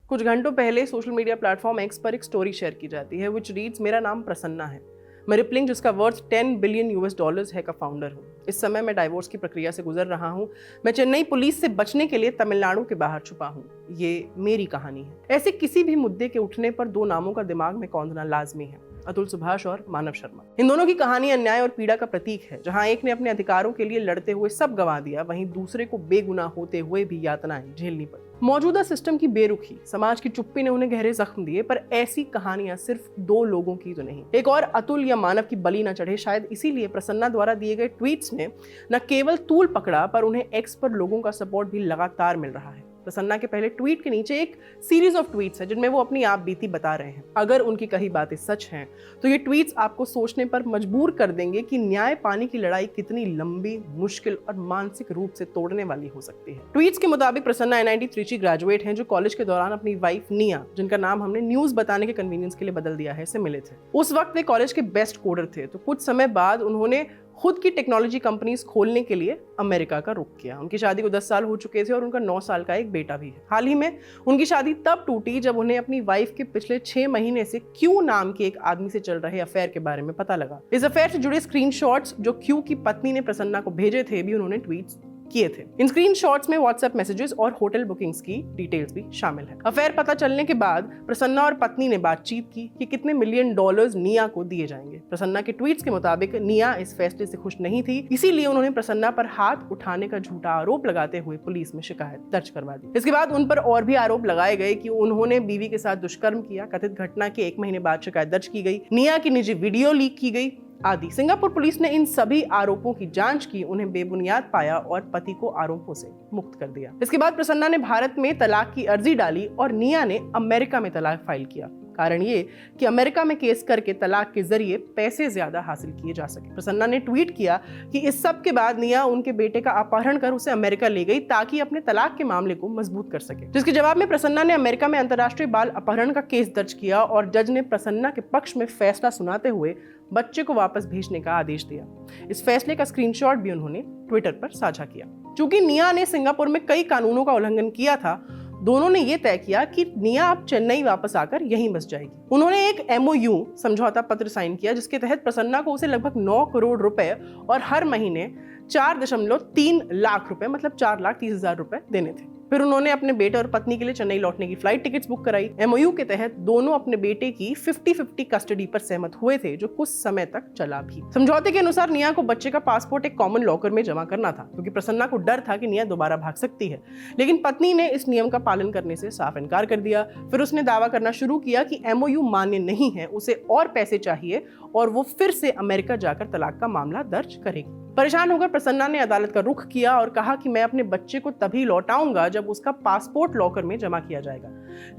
कुछ घंटों पहले सोशल मीडिया प्लेटफॉर्म एक्स पर एक स्टोरी शेयर की जाती है विच रीड्स, मेरा नाम प्रसन्ना है, मैं रिपलिंग जिसका वर्थ $10 बिलियन है का फाउंडर हूँ। इस समय मैं डाइवोर्स की प्रक्रिया से गुजर रहा हूँ। मैं चेन्नई पुलिस से बचने के लिए तमिलनाडु के बाहर छुपा हूँ। ये मेरी कहानी है। ऐसे किसी भी मुद्दे के उठने पर दो नामों का दिमाग में कौंधना लाजमी है, अतुल सुभाष और मानव शर्मा। इन दोनों की कहानी अन्याय और पीड़ा का प्रतीक है। जहां एक ने अपने अधिकारों के लिए लड़ते हुए सब गंवा दिया, वहीं दूसरे को बेगुनाह होते हुए भी यातनाएं झेलनी पड़ी। मौजूदा सिस्टम की बेरुखी, समाज की चुप्पी ने उन्हें गहरे जख्म दिए, पर ऐसी कहानियां सिर्फ दो लोगों की तो नहीं, एक और अतुल या मानव की बलि न चढ़े। शायद इसीलिए प्रसन्ना द्वारा दिए गए ट्वीट्स ने न केवल तूल पकड़ा, पर उन्हें एक्स पर लोगों का सपोर्ट भी लगातार मिल रहा है। प्रसन्ना के पहले ट्वीट के नीचे एक सीरीज ऑफ ट्वीट्स है जिनमें वो अपनी आप बीती बता रहे हैं। अगर उनकी कही बातें सच हैं तो ये ट्वीट्स आपको सोचने पर मजबूर कर देंगे कि न्याय पाने की लड़ाई कितनी लंबी, मुश्किल और मानसिक रूप से तोड़ने वाली हो सकती है। ट्वीट्स के मुताबिक प्रसन्ना NIT त्रिची ग्रेजुएट हैं जो कॉलेज के दौरान अपनी वाइफ निया, जिनका नाम हमने न्यूज बताने के कन्वीनियंस के लिए बदल दिया है, से मिले थे। उस वक्त वे कॉलेज के बेस्ट कोडर थे, तो कुछ समय बाद उन्होंने खुद की टेक्नोलॉजी कंपनीज खोलने के लिए अमेरिका का रुख किया। उनकी शादी को 10 साल हो चुके थे और उनका 9 साल का एक बेटा भी है। हाल ही में उनकी शादी तब टूटी जब उन्हें अपनी वाइफ के पिछले 6 महीने से क्यू नाम के एक आदमी से चल रहे अफेयर के बारे में पता लगा। इस अफेयर से जुड़े स्क्रीनशॉट्स जो क्यू की पत्नी ने प्रसन्ना को भेजे थे भी उन्होंने ट्वीट्स किए थे। इन स्क्रीनशॉट्स में व्हाट्सएप मैसेजेस और होटल बुकिंग्स की डिटेल्स भी शामिल है। अफेयर पता चलने के बाद प्रसन्ना और पत्नी ने बातचीत की कि कितने $मिलियन निया को दिए जाएंगे। प्रसन्ना के ट्वीट्स के मुताबिक निया इस फैसले से खुश नहीं थी, इसीलिए उन्होंने प्रसन्ना पर हाथ उठाने का झूठा आरोप लगाते हुए पुलिस में शिकायत दर्ज करवा दी। इसके बाद उन पर और भी आरोप लगाए गए कि उन्होंने बीवी के साथ दुष्कर्म किया। कथित घटना के 1 महीने बाद शिकायत दर्ज की गई। निया की निजी वीडियो लीक की गई आदि। सिंगापुर पुलिस ने इन सभी आरोपों की जांच की, उन्हें बेबुनियाद पाया और पति को आरोपों से मुक्त कर दिया। इसके बाद प्रसन्ना ने भारत में तलाक की अर्जी डाली और निया ने अमेरिका में तलाक फाइल किया। कारण ये कि अमेरिका में केस करके तलाक के जरिए पैसे ज्यादा हासिल किए जा सके। प्रसन्ना ने ट्वीट किया कि इस सब के बाद निया उनके बेटे का अपहरण कर उसे अमेरिका ले गई ताकि अपने तलाक के मामले को मजबूत कर सके। जिसके जवाब में प्रसन्ना ने अमेरिका में अंतर्राष्ट्रीय बाल अपहरण का केस दर्ज किया और जज ने प्रसन्ना के पक्ष में फैसला सुनाते हुए बच्चे को वापस भेजने का आदेश दिया। इस फैसले का स्क्रीनशॉट भी उन्होंने ट्विटर पर साझा किया। चूंकि निया ने सिंगापुर में कई कानूनों का उल्लंघन किया था, दोनों ने यह तय किया कि निया अब चेन्नई वापस आकर यहीं बस जाएगी। उन्होंने एक MOU समझौता पत्र साइन किया जिसके तहत प्रसन्ना को उसे लगभग 9 करोड़ रुपए और हर महीने 4.3 लाख रुपए मतलब 4,30,000 रुपए देने थे। फिर उन्होंने अपने बेटे और पत्नी के लिए चेन्नई लौटने की फ्लाइट टिकट्स बुक कराई। MOU के तहत दोनों अपने बेटे की 50-50 कस्टडी पर सहमत हुए थे, जो कुछ समय तक चला भी। समझौते के अनुसार निया को बच्चे का पासपोर्ट एक कॉमन लॉकर में जमा करना था, क्योंकि प्रसन्ना को डर था कि निया दोबारा भाग सकती है। लेकिन पत्नी ने इस नियम का पालन करने से साफ इनकार कर दिया। फिर उसने दावा करना शुरू किया कि MOU मान्य नहीं है, उसे और पैसे चाहिए और वो फिर से अमेरिका जाकर तलाक का मामला दर्ज करेगी। परेशान होकर प्रसन्ना ने अदालत का रुख किया और कहा कि मैं अपने बच्चे को तभी लौटाऊंगा जब उसका पासपोर्ट लॉकर में जमा किया जाएगा।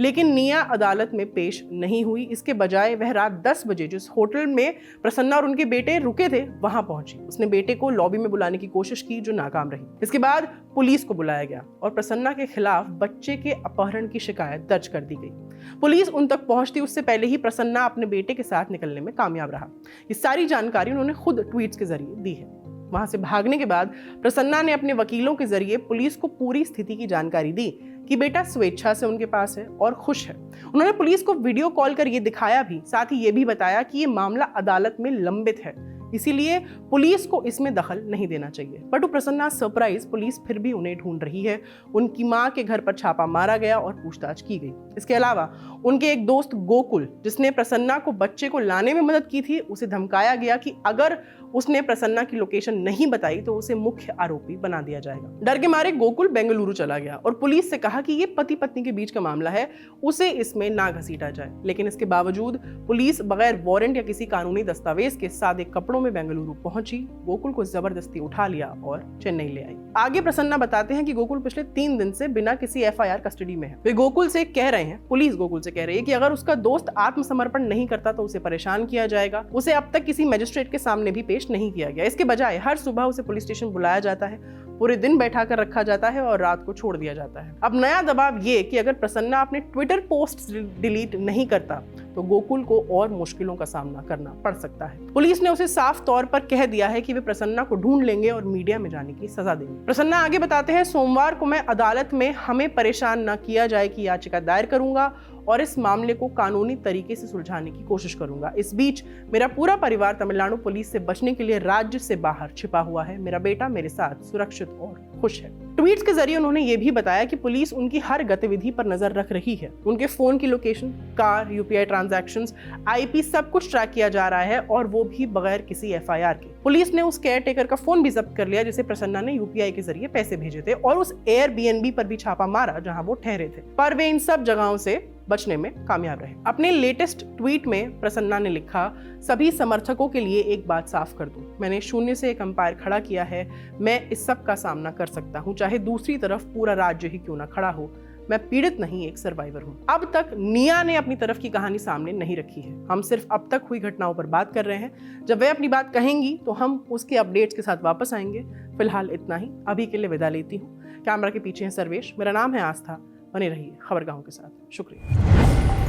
लेकिन निया अदालत में पेश नहीं हुई। इसके बजाय वह रात 10 बजे जिस होटल में प्रसन्ना और उनके बेटे रुके थे वहां पहुंची। उसने बेटे को लॉबी में बुलाने की कोशिश की, जो नाकाम रही। इसके बाद पुलिस को बुलाया गया और प्रसन्ना के खिलाफ बच्चे के अपहरण की शिकायत दर्ज कर दी गई। पुलिस उन तक पहुंचती उससे पहले ही प्रसन्ना अपने बेटे के साथ निकलने में कामयाब रहा। ये सारी जानकारी उन्होंने खुद ट्वीट्स के जरिए दी है। वहां से भागने के बाद प्रसन्ना ने अपने वकीलों के जरिए पुलिस को पूरी स्थिति की जानकारी दी कि बेटा स्वेच्छा से उनके पास है और खुश है। उन्होंने पुलिस को वीडियो कॉल कर ये दिखाया भी, साथ ही ये भी बताया कि ये मामला अदालत में लंबित है, इसीलिए पुलिस को इसमें दखल नहीं देना चाहिए। बट प्रसन्ना सरप्राइज, पुलिस फिर भी उन्हें ढूंढ रही है। उनकी मां के घर पर छापा मारा गया और पूछताछ की गई। इसके अलावा उनके एक दोस्त गोकुल, जिसने प्रसन्ना को बच्चे को लाने में मदद की थी, उसे धमकाया गया कि अगर उसने प्रसन्ना की लोकेशन नहीं बताई तो उसे मुख्य आरोपी बना दिया जाएगा। डर के मारे गोकुल बेंगलुरु चला गया और पुलिस से कहा कि ये पति पत्नी के बीच का मामला है, उसे इसमें ना घसीटा जाए। लेकिन इसके बावजूद पुलिस बगैर वारंट या किसी कानूनी दस्तावेज के सादे कपड़ों में बेंगलुरु पहुंची, गोकुल को जबरदस्ती उठा लिया और चेन्नई ले आई। आगे प्रसन्ना बताते हैं कि गोकुल पिछले 3 दिन से बिना किसी FIR कस्टडी में है। वे गोकुल से कह रहे हैं, पुलिस गोकुल से कह रही है कि अगर उसका दोस्त आत्मसमर्पण नहीं करता तो उसे परेशान किया जाएगा। उसे अब तक किसी मजिस्ट्रेट के सामने भी पेश नहीं किया गया। इसके बजाय हर सुबह उसे पुलिस स्टेशन बुलाया जाता है, पूरे दिन बैठा कर रखा जाता है और रात को छोड़ दिया जाता है। अब नया दबाव ये कि अगर प्रसन्ना अपने ट्विटर पोस्ट डिलीट नहीं करता तो गोकुल को और मुश्किलों का सामना करना पड़ सकता है। पुलिस ने उसे साफ तौर पर कह दिया है कि वे प्रसन्ना को ढूंढ लेंगे और मीडिया में जाने की सजा देंगे। प्रसन्ना आगे बताते हैं, सोमवार को मैं अदालत में हमें परेशान न किया जाए की याचिका दायर करूंगा और इस मामले को कानूनी तरीके से सुलझाने की कोशिश करूंगा। इस बीच मेरा पूरा परिवार तमिलनाडु पुलिस से बचने के लिए राज्य से बाहर छिपा हुआ है। मेरा बेटा मेरे साथ सुरक्षित और खुश है। ट्वीट्स के जरिए उन्होंने ये भी बताया कि पुलिस उनकी हर गतिविधि पर नजर रख रही है। उनके फोन की location, car, UPI transactions, IP सब कुछ ट्रैक किया जा रहा है और वो भी बगैर किसी एफआईआर के। पुलिस ने उस केयर टेकर का फोन भी जब्त कर लिया जिसे प्रसन्ना ने यूपीआई के जरिए पैसे भेजे थे और उस एयरबीएनबी पर भी छापा मारा जहां वो ठहरे थे, पर वे इन सब जगहों से बचने में कामयाब रहे। अपने लेटेस्ट ट्वीट में प्रसन्ना ने लिखा, सभी समर्थकों के लिए एक बात साफ कर दूं, मैंने शून्य से एक अंपायर खड़ा किया है। मैं इस सब का सामना कर सकता हूं, चाहे दूसरी तरफ पूरा राज्य ही क्यों ना खड़ा हो। मैं पीड़ित नहीं, एक सर्वाइवर हूं। अब तक निया ने अपनी तरफ की कहानी सामने नहीं रखी है। हम सिर्फ अब तक हुई घटनाओं पर बात कर रहे हैं। जब वे अपनी बात कहेंगी तो हम उसके अपडेट्स के साथ वापस आएंगे। फिलहाल इतना ही, अभी के लिए विदा लेती हूँ। कैमरा के पीछे है सर्वेश, मेरा नाम है आस्था। बने रहिए खबरगाहों के साथ। शुक्रिया।